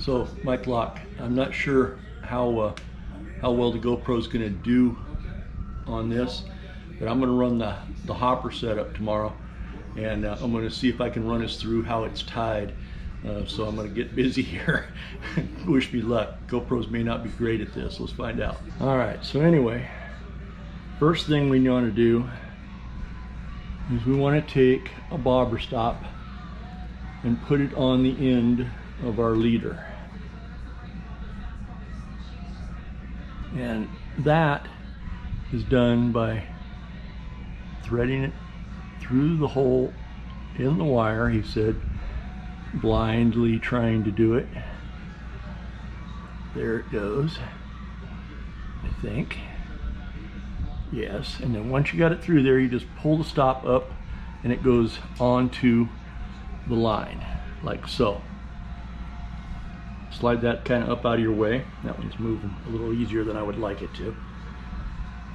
So Mike Locke, I'm not sure how well the GoPro is going to do on this, but I'm going to run the hopper setup tomorrow, and I'm going to see if I can run us through how it's tied. So I'm going to get busy here. Wish me luck. GoPros may not be great at this. Let's find out. All right, so anyway, first thing we want to do is we want to take a bobber stop and put it on the end of our leader. And that is done by threading it through the hole in the wire. He said blindly trying to do it. There it goes, I think. Yes, and then once you got it through there, you just pull the stop up and it goes onto the line, like so. Slide that kind of up out of your way. That one's moving a little easier than I would like it to.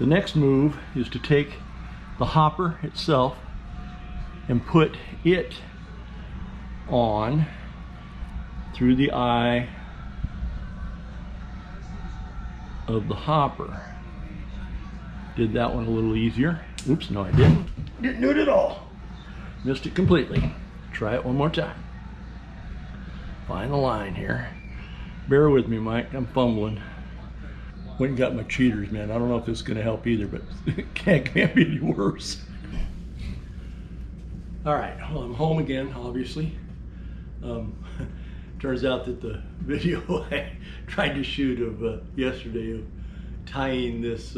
The next move is to take the hopper itself and put it on through the eye of the hopper. Did that one a little easier. Oops, no I didn't. Didn't do it at all. Missed it completely. Try it one more time. Find the line here. Bear with me, Mike, I'm fumbling. Went and got my cheaters, man. I don't know if this is gonna help either, but it can't be any worse. All right, well, I'm home again, obviously. Turns out that the video I tried to shoot of yesterday of tying this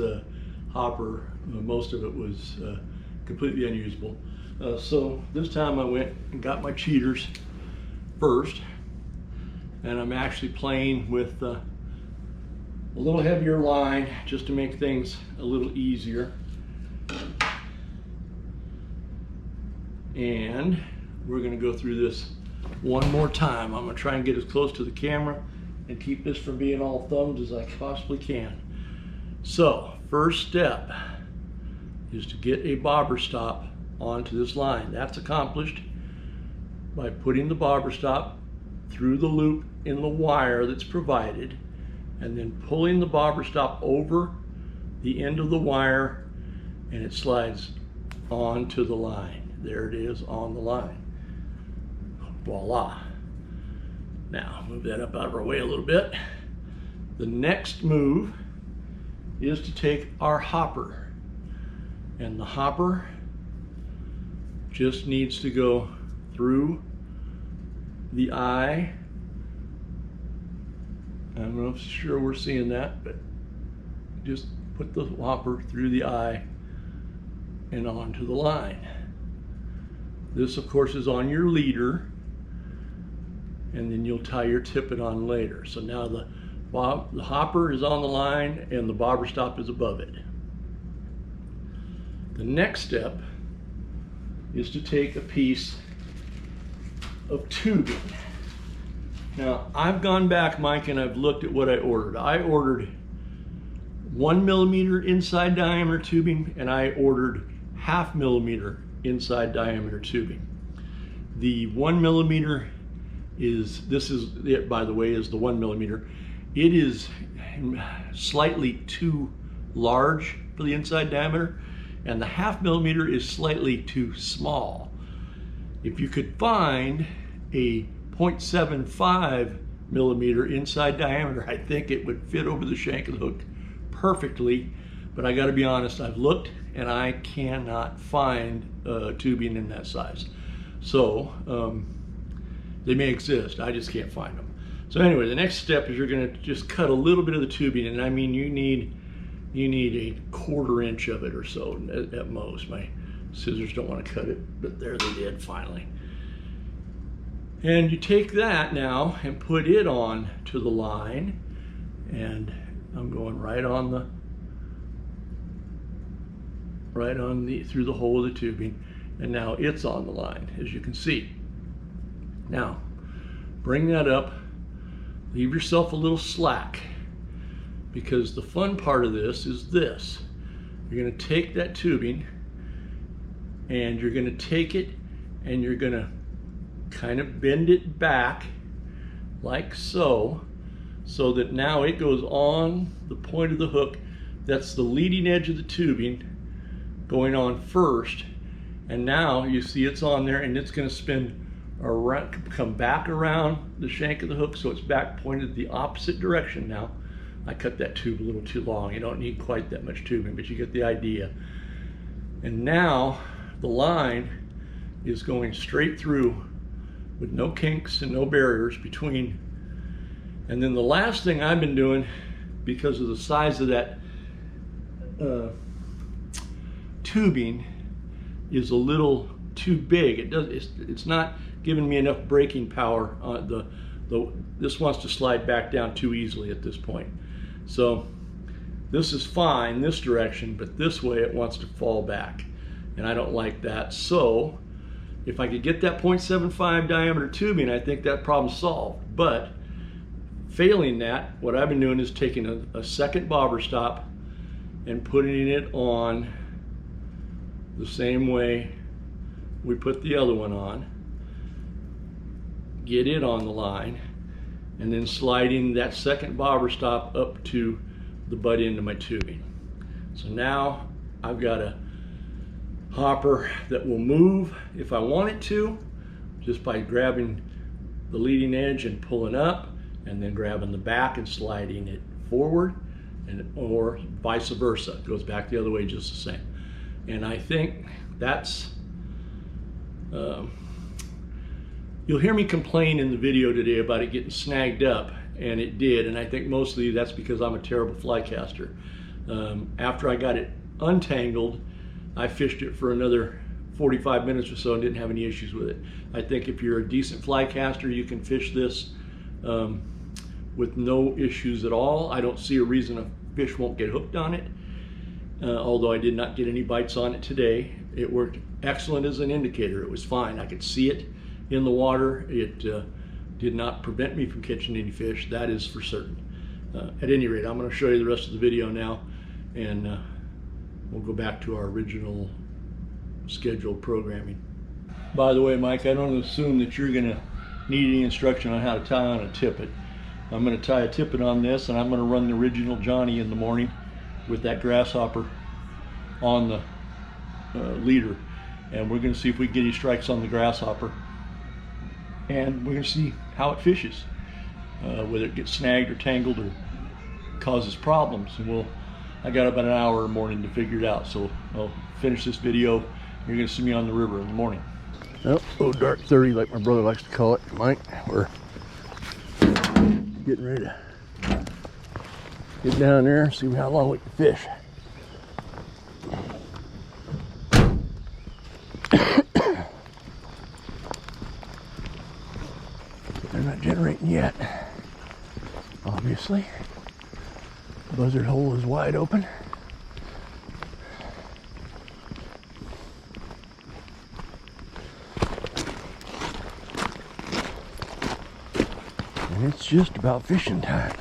hopper, most of it was completely unusable. So this time I went and got my cheaters first, and I'm actually playing with a little heavier line just to make things a little easier. And we're gonna go through this one more time. I'm gonna try and get as close to the camera and keep this from being all thumbed as I possibly can. So, first step is to get a bobber stop onto this line. That's accomplished by putting the bobber stop through the loop in the wire that's provided, and then pulling the bobber stop over the end of the wire, and it slides onto the line. There it is on the line. Voila. Now, move that up out of our way a little bit. The next move is to take our hopper, and the hopper just needs to go through the eye. I'm not sure we're seeing that, but just put the hopper through the eye and onto the line. This, of course, is on your leader, and then you'll tie your tippet on later. So now the hopper is on the line and the bobber stop is above it. The next step is to take a piece of tubing. Now, I've gone back, Mike, and I've looked at what I ordered. I ordered 1 millimeter inside diameter tubing, and I ordered 0.5 millimeter inside diameter tubing. The 1 millimeter this is it, by the way, is the 1 millimeter. It is slightly too large for the inside diameter, and the 0.5 millimeter is slightly too small. If you could find a 0.75 millimeter inside diameter, I think it would fit over the shank of the hook perfectly. But I got to be honest, I've looked and I cannot find tubing in that size. So they may exist, I just can't find them. So anyway, the next step is you're going to just cut a little bit of the tubing, and I mean you need a 1/4 inch of it or so at most. My scissors don't want to cut it, but there they did finally. And you take that now and put it on to the line, and I'm going right on through the hole of the tubing, and now it's on the line, as you can see. Now, bring that up, leave yourself a little slack, because the fun part of this is this. You're going to take that tubing and you're going to take it and you're going to kind of bend it back like so, so that now it goes on the point of the hook. That's the leading edge of the tubing going on first, and now you see it's on there, and it's going to spin around, come back around the shank of the hook, so it's back pointed the opposite direction now. I cut that tube a little too long. You don't need quite that much tubing, but you get the idea. And now the line is going straight through with no kinks and no barriers between. And then the last thing I've been doing, because of the size of that tubing is a little too big. It's not giving me enough braking power. This wants to slide back down too easily at this point. So this is fine this direction, but this way it wants to fall back, and I don't like that. So if I could get that 0.75 diameter tubing, I think that problem's solved. But failing that, what I've been doing is taking a second bobber stop and putting it on the same way we put the other one on, get it on the line, and then sliding that second bobber stop up to the butt end of my tubing. So now I've got a hopper that will move if I want it to, just by grabbing the leading edge and pulling up, and then grabbing the back and sliding it forward, or vice versa. It goes back the other way just the same. And I think that's, you'll hear me complain in the video today about it getting snagged up, and it did, and I think mostly that's because I'm a terrible fly caster. After I got it untangled, I fished it for another 45 minutes or so and didn't have any issues with it. I think if you're a decent fly caster, you can fish this with no issues at all. I don't see a reason a fish won't get hooked on it, although I did not get any bites on it today. It worked excellent as an indicator. It was fine. I could see it in the water. It did not prevent me from catching any fish, that is for certain. At any rate, I'm going to show you the rest of the video now, and we'll go back to our original scheduled programming. By the way, Mike, I don't assume that you're going to need any instruction on how to tie on a tippet. I'm going to tie a tippet on this, and I'm going to run the original Johnny in the morning with that grasshopper on the leader, and we're going to see if we can get any strikes on the grasshopper, and we're going to see how it fishes, whether it gets snagged or tangled or causes problems. And I got about an hour in the morning to figure it out, so I'll finish this video. You're going to see me on the river in the morning. Oh, dark 30, like my brother likes to call it, Mike. We're getting ready to get down there and see how long we can fish. They're not generating yet, obviously. The buzzard hole is wide open. And it's just about fishing time.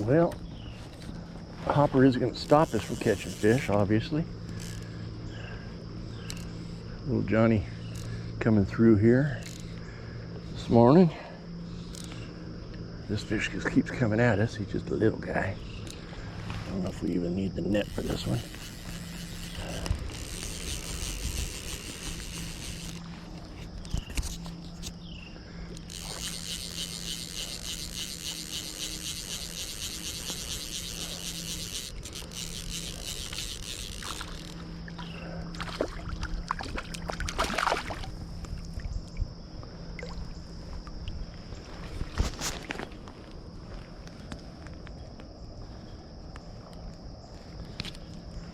Well, hopper isn't going to stop us from catching fish, obviously. Little Johnny coming through here. this morning. This fish just keeps coming at us. He's just a little guy. I don't know if we even need the net for this one.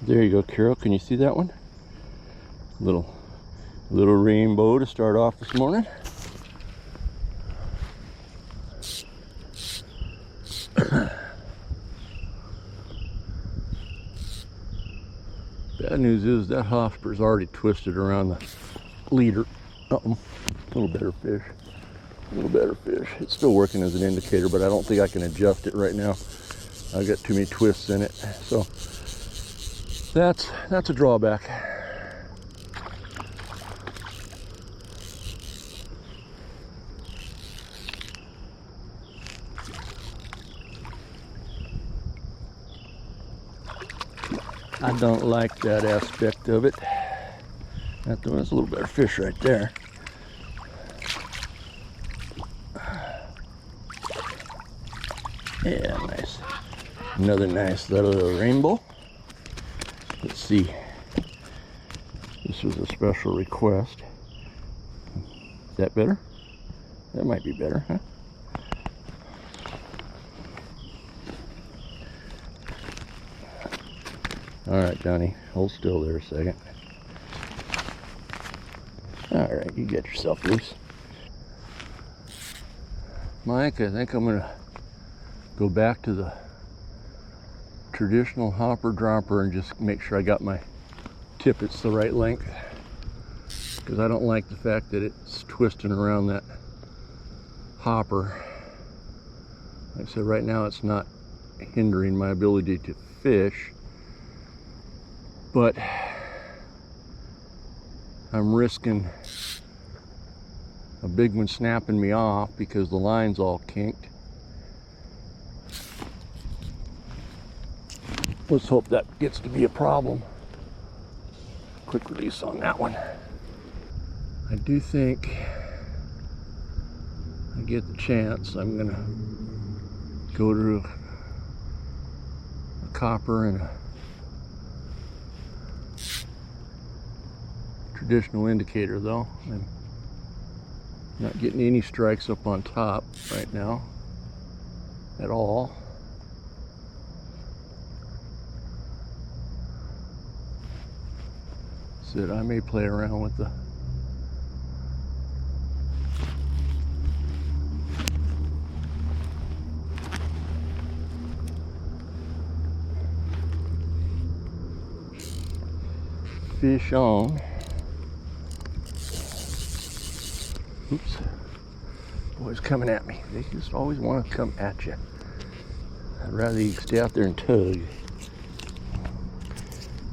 There you go, Carol. Can you see that one? Little rainbow to start off this morning. Bad news is that hopper's already twisted around the leader. Uh-oh. A little better fish. A little better fish. It's still working as an indicator, but I don't think I can adjust it right now. I've got too many twists in it. So that's a drawback. I don't like that aspect of it. That's a little better fish right there. Yeah, nice. Another nice little rainbow. Let's see. This was a special request. Is that better? That might be better, huh? All right, Donnie, hold still there a second. All right, you get yourself loose. Mike, I think I'm gonna go back to the traditional hopper dropper and just make sure I got my tippets the right length, because I don't like the fact that it's twisting around that hopper. Like I said, right now it's not hindering my ability to fish, but I'm risking a big one snapping me off because the line's all kinked. Let's hope that gets to be a problem. Quick release on that one. I do think I get the chance. I'm gonna go to a copper and a traditional indicator though. I'm not getting any strikes up on top right now at all. So I may play around with the fish on. Oops. Boys coming at me. They just always want to come at you. I'd rather you stay out there and tug.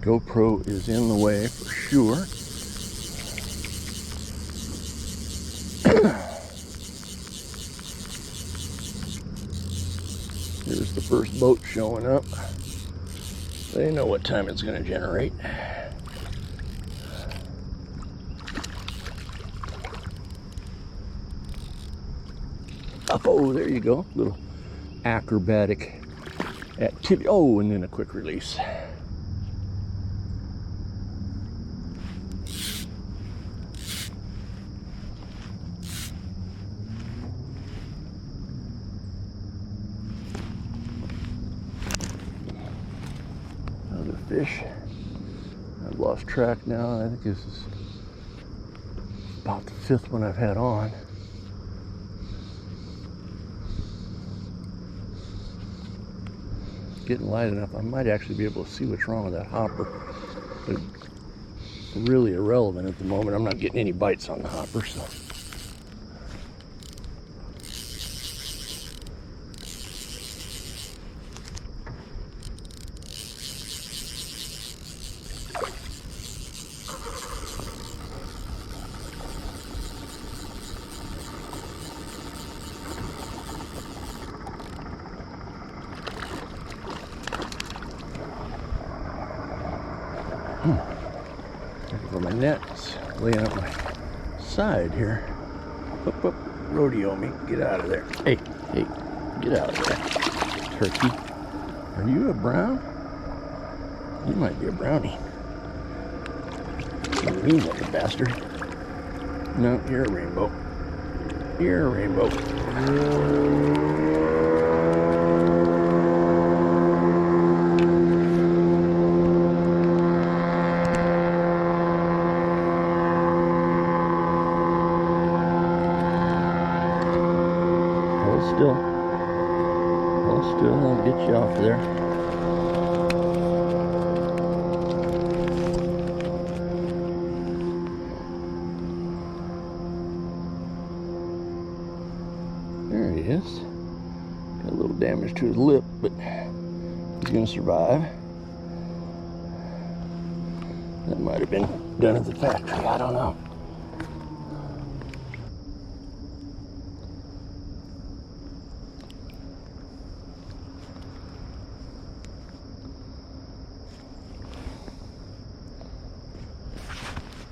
GoPro is in the way for sure. Here's the first boat showing up. They know what time it's going to generate. Oh, there you go. Little acrobatic activity. Oh, and then a quick release. Another fish. I've lost track now. I think this is about the 5th one I've had on. Getting light enough, I might actually be able to see what's wrong with that hopper. But really irrelevant at the moment. I'm not getting any bites on the hopper, so. my net's laying up my side here. Up, up, rodeo me. Get out of there. Hey, hey, get out of there. Turkey. Are you a brown? You might be a brownie. You mean little bastard. No, you're a rainbow. You're a rainbow. Hold still, I'll get you off there. There he is. Got a little damage to his lip, but he's gonna survive. That might have been done at the factory, I don't know.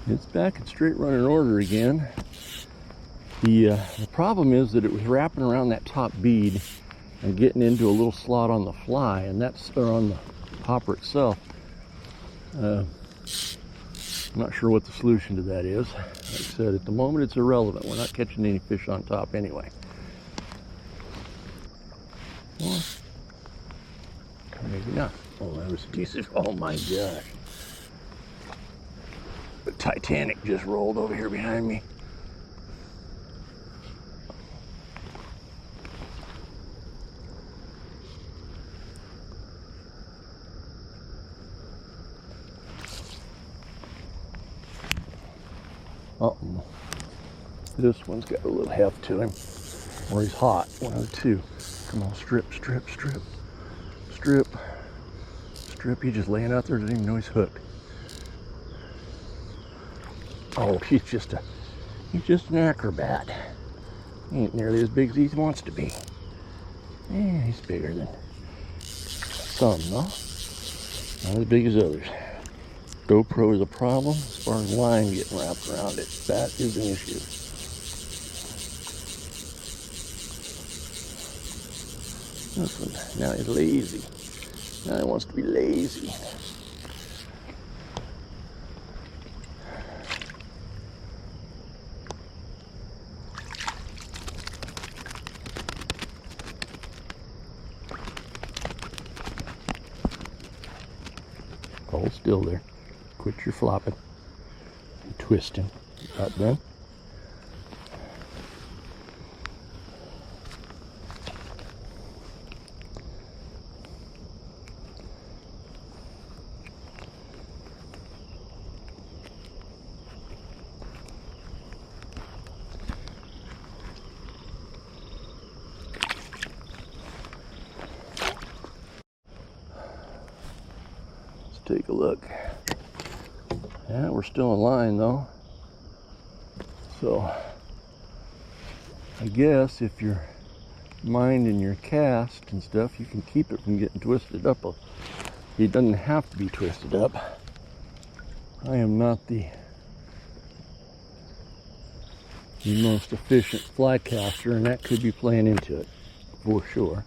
It's back in straight running order again. The problem is that it was wrapping around that top bead and getting into a little slot on the fly, and that's on the hopper itself. I'm not sure what the solution to that is. Like I said, at the moment it's irrelevant. We're not catching any fish on top anyway. Well, maybe not. Oh, that was a decent. Oh my gosh. The Titanic just rolled over here behind me. Uh-oh. This one's got a little heft to him. Or he's hot. One of the two. Come on, strip, strip, strip. Strip. Strip. He's just laying out there, doesn't even know he's hooked. Oh, he's just an acrobat. He ain't nearly as big as he wants to be. Yeah, he's bigger than some, though. Not as big as others. GoPro is a problem as far as line getting wrapped around it. That is an issue. This one, now he's lazy. Now he wants to be lazy. Hold still there. Quit your flopping and twisting. About done. Take a look. Yeah, we're still in line though. So I guess if you're minding your cast and stuff, you can keep it from getting twisted up. It doesn't have to be twisted up. I am not the most efficient fly caster, and that could be playing into it for sure.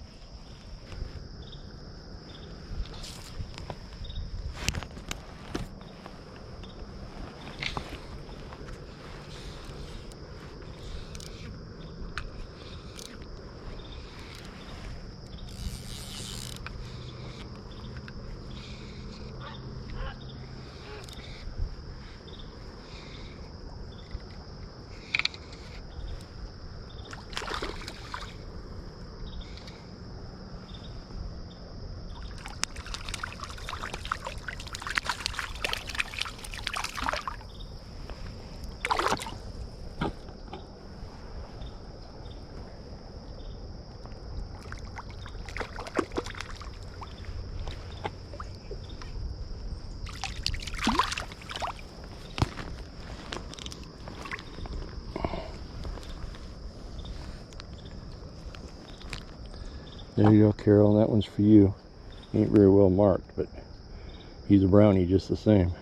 There you go, Carol. That one's for you. Ain't very well marked, but he's a brownie just the same.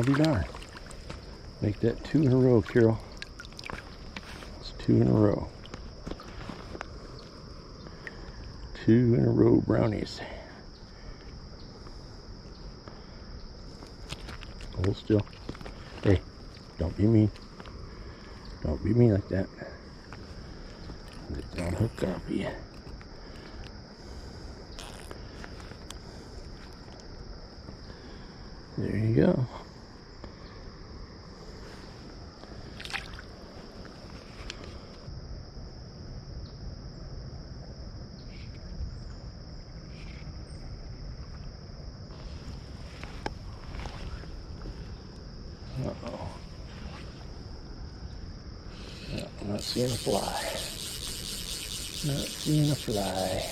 be darned. Make that 2 in a row, Carol. It's 2 in a row. 2 in a row brownies. Hold still. Hey, don't be mean. Don't be mean like that. Don't hook up you. There you go. Uh-oh. No, I'm not seeing a fly. Not seeing a fly.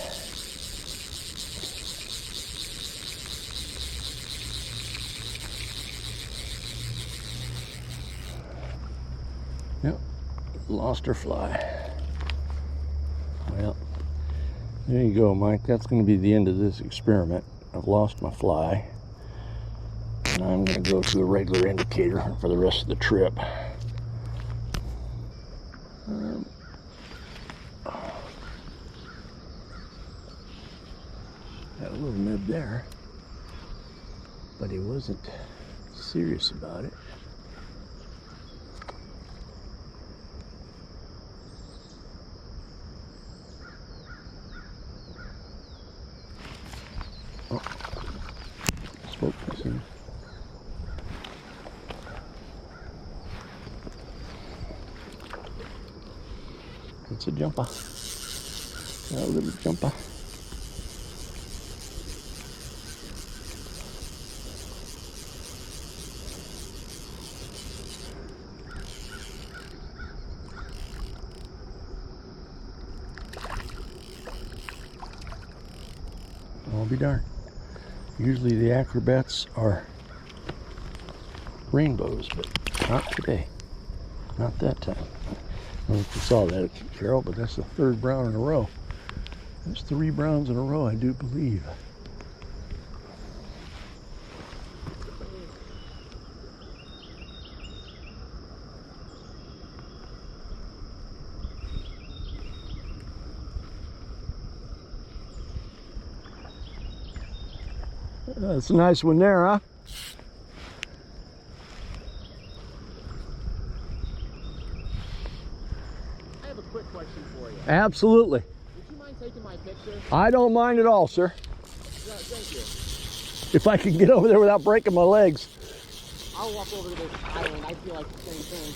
Yep, lost her fly. Well, there you go, Mike. That's going to be the end of this experiment. I've lost my fly. And I'm going to go to a regular indicator for the rest of the trip. Got a little nib there, but he wasn't serious about it. Oh, spoke this in. It's a jumper. A little jumper. I'll be darned. Usually the acrobats are rainbows, but not today. Not that time. I don't know if you saw that, Carol, but that's the 3rd brown in a row. That's 3 browns in a row, I do believe. That's a nice one there, huh? I have a quick question for you. Absolutely. Would you mind taking my picture? I don't mind at all, sir. Yeah, thank you. If I can get over there without breaking my legs. I'll walk over to this island. I feel like the same thing.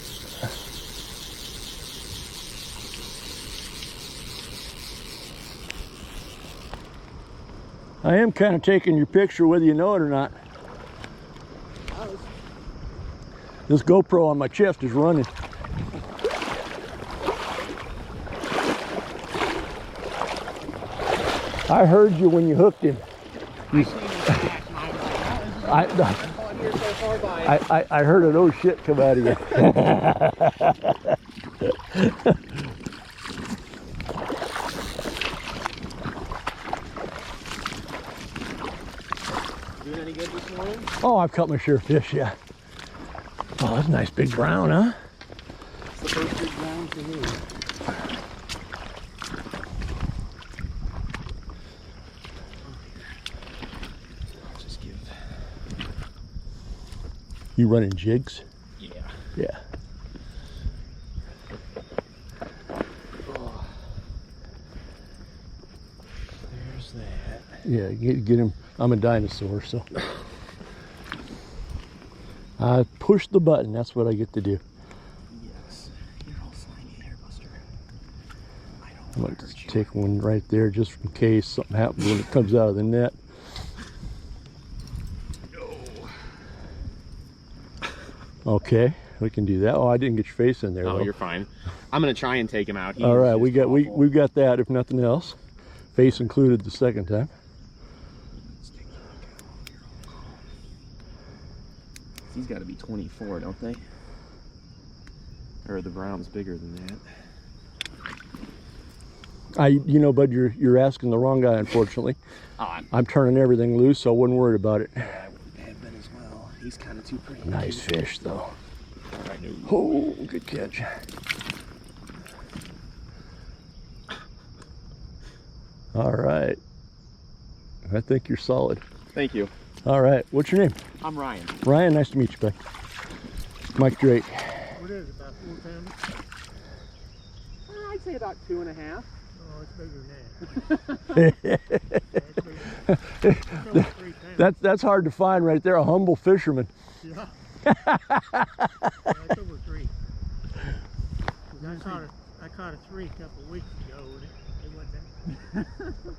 I am kind of taking your picture whether you know it or not. This GoPro on my chest is running. I heard you when you hooked him. I heard an oh shit come out of you. Doing any good this morning? Oh, I've caught my share of fish, yeah. Oh, that's a nice big brown, huh? It's the first big brown for me. Just give. You running jigs? Yeah. Yeah. Oh. There's that. Yeah, get him. I'm a dinosaur, so. I push the button, that's what I get to do. Yes. You're all slimy there, Buster. I'm going to take one right there just in case something happens when it comes out of the net. Okay, we can do that. Oh, I didn't get your face in there. Oh, though. you're fine. I'm gonna try and take him out. All right, we've got that if nothing else. Face included the second time. These got to be 24, don't they? Or the brown's bigger than that. You know, bud, you're asking the wrong guy, unfortunately. I'm turning everything loose, so I wouldn't worry about it. Yeah, I would have been as well. He's kind of too pretty. Nice fish, though. I knew. Oh, good catch. All right. I think you're solid. Thank you. All right. What's your name? I'm Ryan. Ryan, nice to meet you, bud. Mike Drake. What is it, about 4 pounds? I'd say about 2.5. Oh, it's bigger than that. It's over 3 pounds. That's hard to find right there. A humble fisherman. Yeah. Yeah, it's over 3. 'Cause I caught a 3 a couple of weeks ago and it wasn't that.